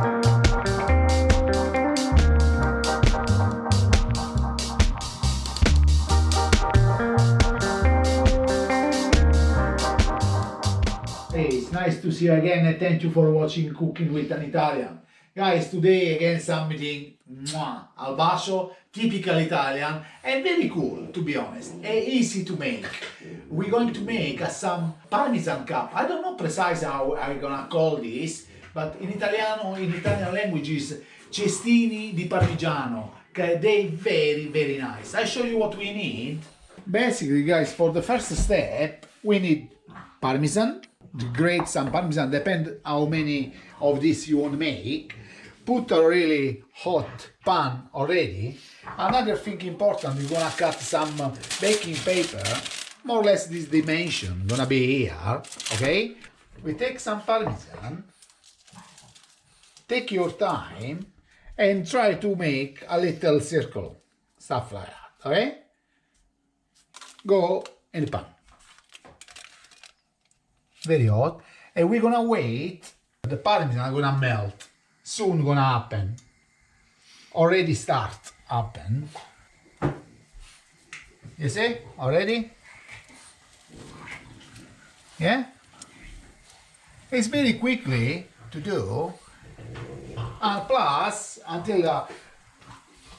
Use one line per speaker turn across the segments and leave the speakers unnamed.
Hey, it's nice to see you again and thank you for watching Cooking with an Italian. Guys, today again something al bacio, typical Italian and very cool, to be honest, and easy to make. We're going to make some Parmesan cup. I don't know precisely how I'm gonna call this, but in Italian language is cestini di Parmigiano. Okay, they very nice. I show you what we need. Basically, guys, for the first step, we need Parmesan. Grate some Parmesan, depend how many of this you want to make. Put a really hot pan already. Another thing important, you're gonna cut some baking paper, more or less this dimension, gonna be here, okay? We take some Parmesan, take your time, and try to make a little circle, stuff like that, okay? Go in the pan. Very hot, and we're gonna wait. The Parmesan gonna melt. Soon gonna happen. Already start happen. You see? Already? Yeah? It's very quickly to do. And plus, until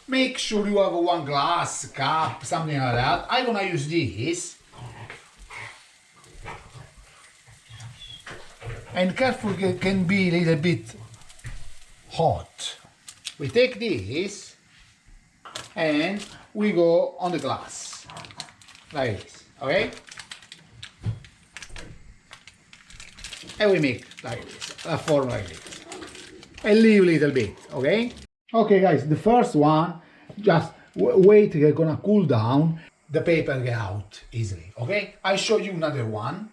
make sure you have one glass, cup, something like that. I'm gonna use this. And careful, it can be a little bit hot. We take this and we go on the glass like this, okay? And we make like this, a form like this, and leave a little bit, okay? Okay, guys, the first one, just wait, it's gonna cool down. The paper get out easily, okay? I show you another one.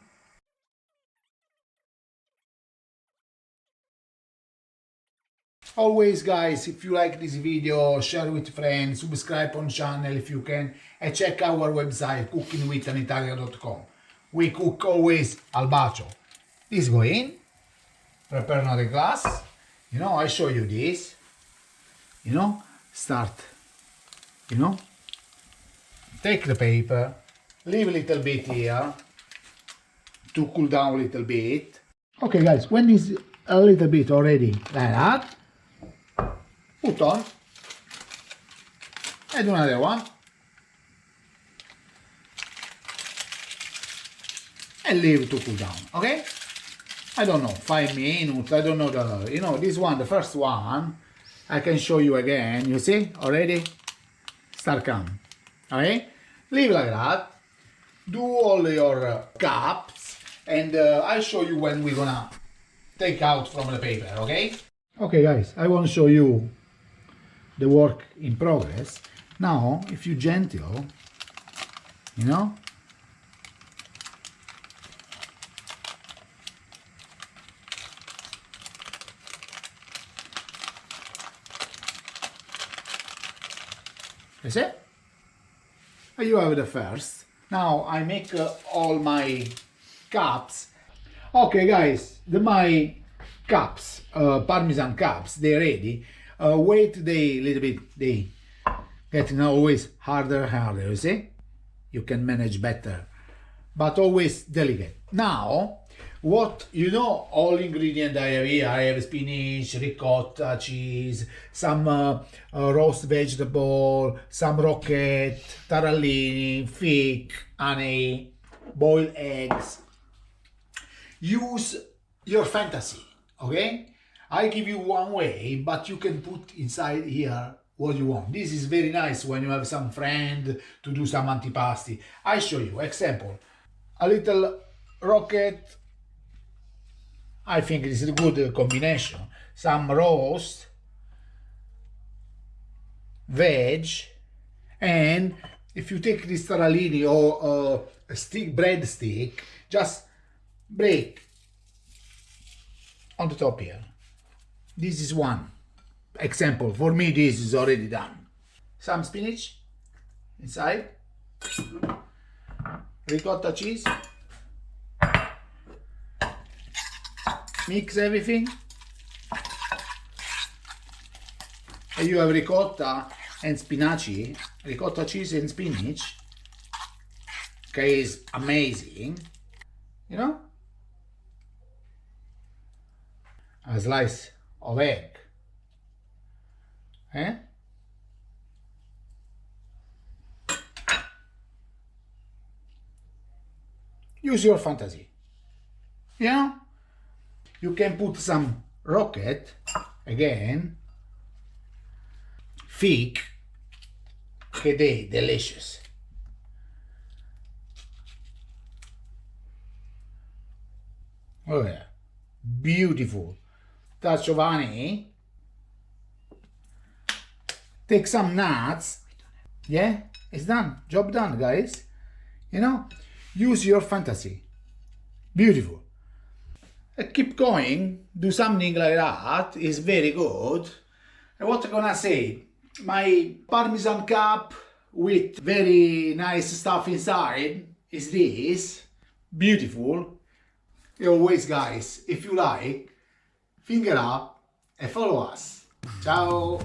Always, guys, if you like this video, share with friends, subscribe on channel if you can, and check our website cookingwithanitalian.com. We cook always al bacio. This go in, prepare another glass, you know, I show you this, you know, start, you know, take the paper, leave a little bit here to cool down a little bit. Okay, guys, when it's a little bit already like that, put on and another one and leave to cool down, okay? I don't know, 5 minutes, I don't know the, you know, this one, the first one, I can show you again, you see, already start come, okay? Leave like that, do all your cups, and I'll show you when we're gonna take out from the paper, okay? Okay, guys, I want to show you the work in progress. Now, if you gentle, you know, you see? You have the first. Now I make all my cups. Okay, guys, my cups, Parmesan cups, they're ready. Wait they little bit, they getting always harder and harder, you see? You can manage better, but always delicate. Now, what, you know, all ingredients I have here, I have spinach, ricotta, cheese, some roast vegetable, some rocket, tarallini, fig, honey, boiled eggs. Use your fantasy, okay? I give you one way, but you can put inside here what you want. This is very nice when you have some friend to do some antipasti. I show you, example, a little rocket, I think this is a good combination. Some roast, veg, and if you take this tarallini or a stick, bread stick, just break on the top here. This is one example. For me, this is already done. Some spinach inside, ricotta cheese, mix everything, and you have ricotta and spinach, ricotta cheese and spinach. Okay, is amazing. You know, a slice of egg. Eh? Use your fantasy. You know, you can put some rocket again. Fig, che they delicious. Oh yeah, beautiful. Touch of honey. Take some nuts. Yeah, it's done. Job done, guys. You know, use your fantasy. Beautiful. Keep going. Do something like that. It's very good. And what I'm gonna say? My Parmesan cup with very nice stuff inside is this. Beautiful. And always, guys, if you like, finger up and follow us. Ciao.